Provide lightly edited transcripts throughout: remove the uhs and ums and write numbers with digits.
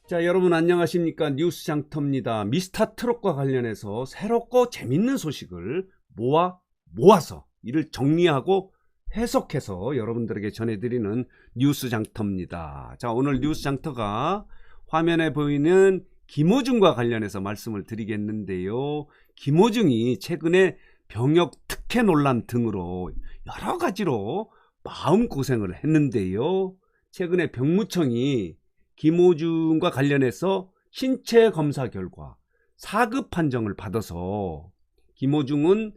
자, 여러분 안녕하십니까? 뉴스장터입니다. 미스터 트롯과 관련해서 새롭고 재밌는 소식을 모아서 이를 정리하고 해석해서 여러분들에게 전해드리는 뉴스장터입니다. 자, 오늘 뉴스장터가 화면에 보이는 김호중과 관련해서 말씀을 드리겠는데요. 김호중이 최근에 병역 특혜 논란 등으로 여러 가지로 마음고생을 했는데요. 최근에 병무청이 김호중과 관련해서 신체 검사 결과 4급 판정을 받아서 김호중은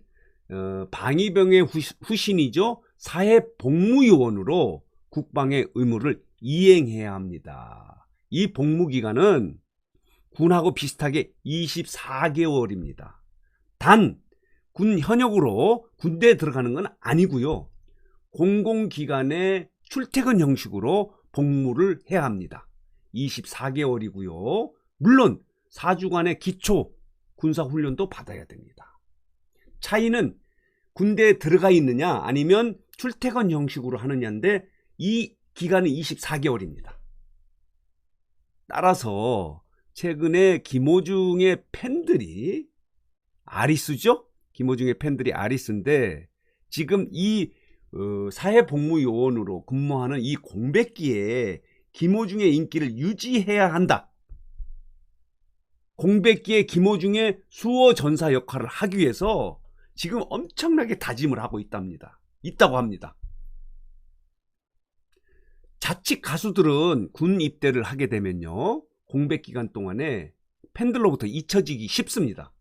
방위병의 후신이죠. 사회복무요원으로 국방의 의무를 이행해야 합니다. 이 복무기간은 군하고 비슷하게 24개월입니다. 단 군 현역으로 군대에 들어가는 건 아니고요. 공공기관의 출퇴근 형식으로 복무를 해야 합니다. 24개월이고요. 물론 4주간의 기초 군사훈련도 받아야 됩니다. 차이는 군대에 들어가 있느냐 아니면 출퇴근 형식으로 하느냐인데 이 기간은 24개월입니다. 따라서 최근에 김호중의 팬들이 아리수죠? 김호중의 팬들이 아리수인데 지금 이 사회복무요원으로 근무하는 이 공백기에 김호중의 인기를 유지해야 한다. 공백기에 김호중의 수호 전사 역할을 하기 위해서 지금 엄청나게 다짐을 하고 있다고 합니다. 자칫 가수들은 군 입대를 하게 되면요. 공백기간 동안에 팬들로부터 잊혀지기 쉽습니다.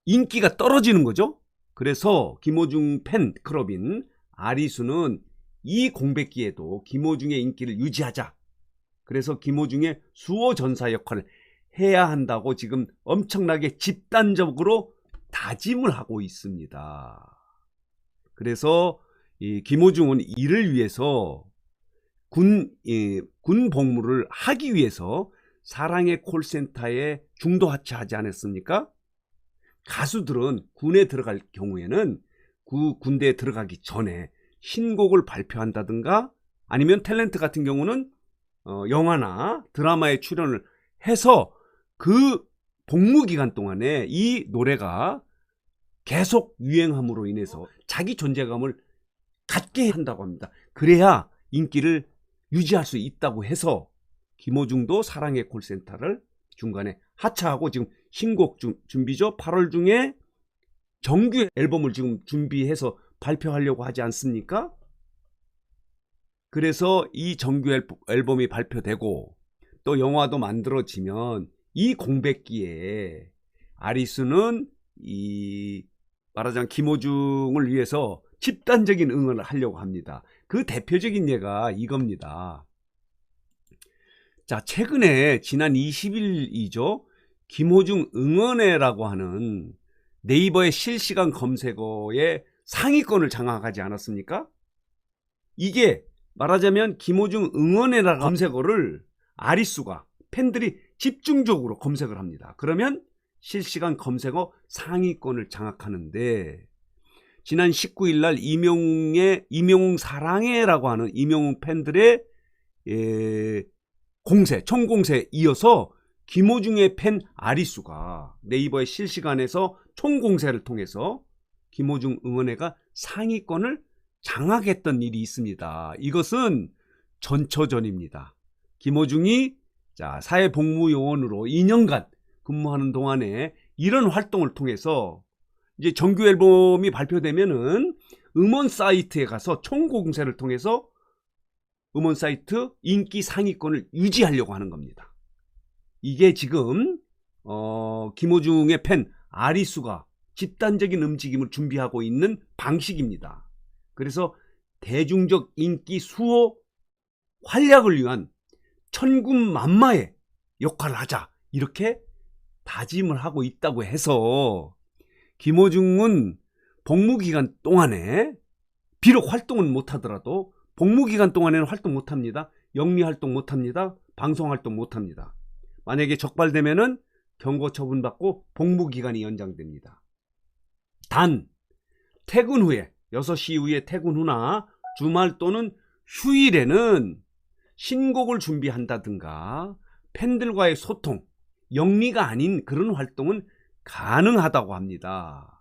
인기가 떨어지는 거죠. 그래서 김호중 팬클럽인 아리수는 이 공백기에도 김호중의 인기를 유지하자. 그래서 김호중의 수호 전사 역할을 해야 한다고 지금 엄청나게 집단적으로 다짐을 하고 있습니다. 그래서 이 김호중은 이를 위해서 군 복무를 하기 위해서 사랑의 콜센터에 중도 하차하지 않았습니까? 가수들은 군에 들어갈 경우에는 군대에 들어가기 전에 신곡을 발표한다든가 아니면 탤런트 같은 경우는 영화나 드라마에 출연을 해서 그 복무기간 동안에 이 노래가 계속 유행함으로 인해서 자기 존재감을 갖게 한다고 합니다. 그래야 인기를 유지할 수 있다고 해서 김호중도 사랑의 콜센터를 중간에 하차하고 지금 신곡 준비죠. 8월 중에 정규 앨범을 지금 준비해서 발표하려고 하지 않습니까? 그래서 이 정규 앨범이 발표되고 또 영화도 만들어지면 이 공백기에 아리수는 말하자면 김호중을 위해서 집단적인 응원을 하려고 합니다. 그 대표적인 예가 이겁니다. 자, 최근에 지난 20일이죠. 김호중 응원회라고 하는 네이버의 실시간 검색어에 상위권을 장악하지 않았습니까? 이게 말하자면 김호중 응원회라는 검색어를 아리수가 팬들이 집중적으로 검색을 합니다. 그러면 실시간 검색어 상위권을 장악하는데 지난 19일 날 이명웅 사랑해라고 하는 이명웅 팬들의 총공세에 이어서 김호중의 팬 아리수가 네이버의 실시간에서 총공세를 통해서 김호중 응원회가 상위권을 장악했던 일이 있습니다. 이것은 전초전입니다. 김호중이 사회복무요원으로 2년간 근무하는 동안에 이런 활동을 통해서 이제 정규 앨범이 발표되면은 음원 사이트에 가서 총공세를 통해서 음원 사이트 인기 상위권을 유지하려고 하는 겁니다. 이게 지금 김호중의 팬 아리수가 집단적인 움직임을 준비하고 있는 방식입니다. 그래서 대중적 인기 수호 활약을 위한 천군만마의 역할을 하자 이렇게 다짐을 하고 있다고 해서 김호중은 복무기간 동안에 비록 활동은 못하더라도 복무기간 동안에는 활동 못합니다. 영리활동 못합니다. 방송활동 못합니다. 만약에 적발되면은 경고 처분받고 복무기간이 연장됩니다. 단 퇴근 후에 6시 이후에 퇴근 후나 주말 또는 휴일에는 신곡을 준비한다든가 팬들과의 소통, 영리가 아닌 그런 활동은 가능하다고 합니다.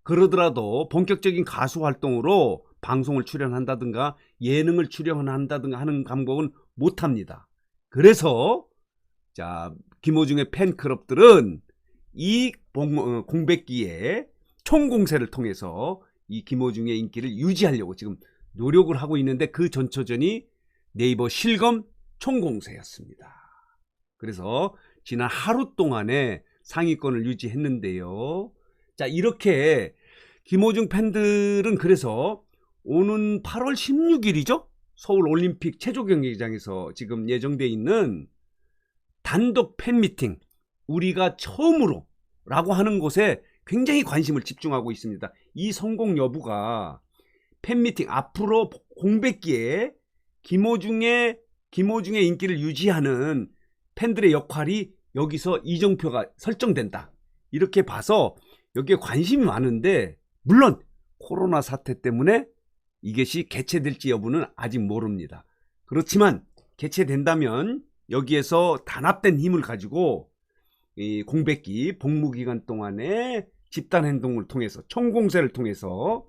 그러더라도 본격적인 가수 활동으로 방송을 출연한다든가 예능을 출연한다든가 하는 감각은 못합니다. 그래서 김호중의 팬클럽들은 이 공백기에 총공세를 통해서 이 김호중의 인기를 유지하려고 지금 노력을 하고 있는데, 그 전초전이 네이버 실검 총공세였습니다. 그래서 지난 하루 동안에 상위권을 유지했는데요. 자, 이렇게 김호중 팬들은 그래서 오는 8월 16일이죠? 서울 올림픽 체조 경기장에서 지금 예정돼 있는 단독 팬미팅, 우리가 처음으로 라고 하는 곳에 굉장히 관심을 집중하고 있습니다. 이 성공 여부가 팬미팅, 앞으로 공백기에 김호중의 인기를 유지하는 팬들의 역할이 여기서 이정표가 설정된다, 이렇게 봐서 여기에 관심이 많은데, 물론 코로나 사태 때문에 이것이 개최될지 여부는 아직 모릅니다. 그렇지만 개최된다면 여기에서 단합된 힘을 가지고 이 공백기 복무기간 동안에 집단행동을 통해서, 총공세를 통해서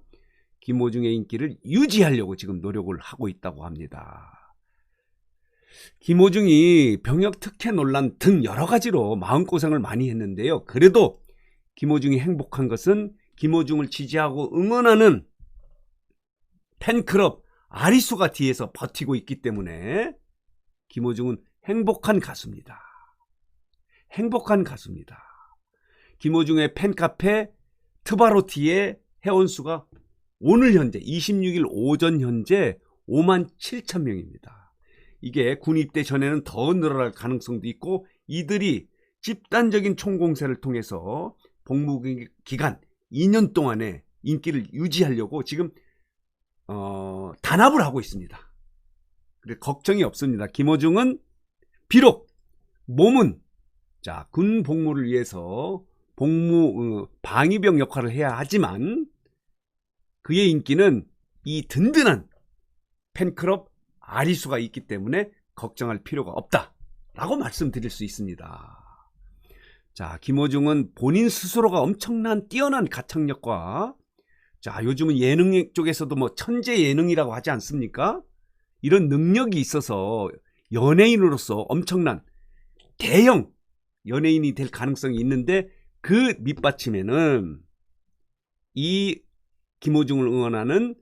김호중의 인기를 유지하려고 지금 노력을 하고 있다고 합니다. 김호중이 병역 특혜 논란 등 여러 가지로 마음고생을 많이 했는데요. 그래도 김호중이 행복한 것은 김호중을 지지하고 응원하는 팬클럽 아리수가 뒤에서 버티고 있기 때문에 김호중은 행복한 가수입니다. 행복한 가수입니다. 김호중의 팬카페 트바로티의 회원수가 오늘 현재 26일 오전 현재 57,000명입니다. 이게 군 입대 전에는 더 늘어날 가능성도 있고, 이들이 집단적인 총공세를 통해서 복무기간 2년 동안의 인기를 유지하려고 지금 단합을 하고 있습니다. 그래서 걱정이 없습니다. 김호중은 비록 몸은 군 복무를 위해서 방위병 역할을 해야 하지만 그의 인기는 이 든든한 팬클럽 아리수가 있기 때문에 걱정할 필요가 없다라고 말씀드릴 수 있습니다. 자, 김호중은 본인 스스로가 엄청난 뛰어난 가창력과, 요즘은 예능 쪽에서도 뭐 천재 예능이라고 하지 않습니까? 이런 능력이 있어서 연예인으로서 엄청난 대형 연예인이 될 가능성이 있는데, 그 밑받침에는 이 김호중을 응원하는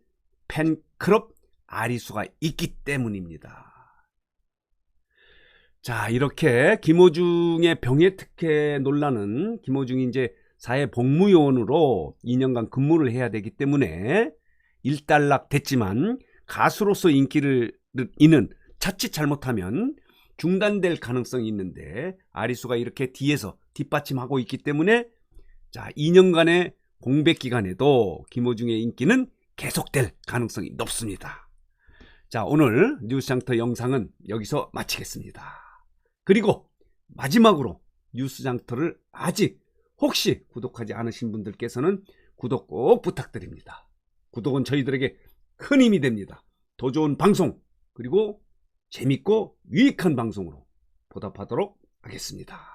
팬클럽 아리수가 있기 때문입니다. 자, 이렇게 김호중의 병역 특혜 논란은, 김호중이 이제 사회복무요원으로 2년간 근무를 해야 되기 때문에 일단락 됐지만, 가수로서 인기를 잇는 자칫 잘못하면 중단될 가능성이 있는데, 아리수가 이렇게 뒤에서 뒷받침하고 있기 때문에 2년간의 공백 기간에도 김호중의 인기는 계속될 가능성이 높습니다. 자, 오늘 뉴스장터 영상은 여기서 마치겠습니다. 그리고 마지막으로 뉴스장터를 아직 혹시 구독하지 않으신 분들께서는 구독 꼭 부탁드립니다. 구독은 저희들에게 큰 힘이 됩니다. 더 좋은 방송, 그리고 재밌고 유익한 방송으로 보답하도록 하겠습니다.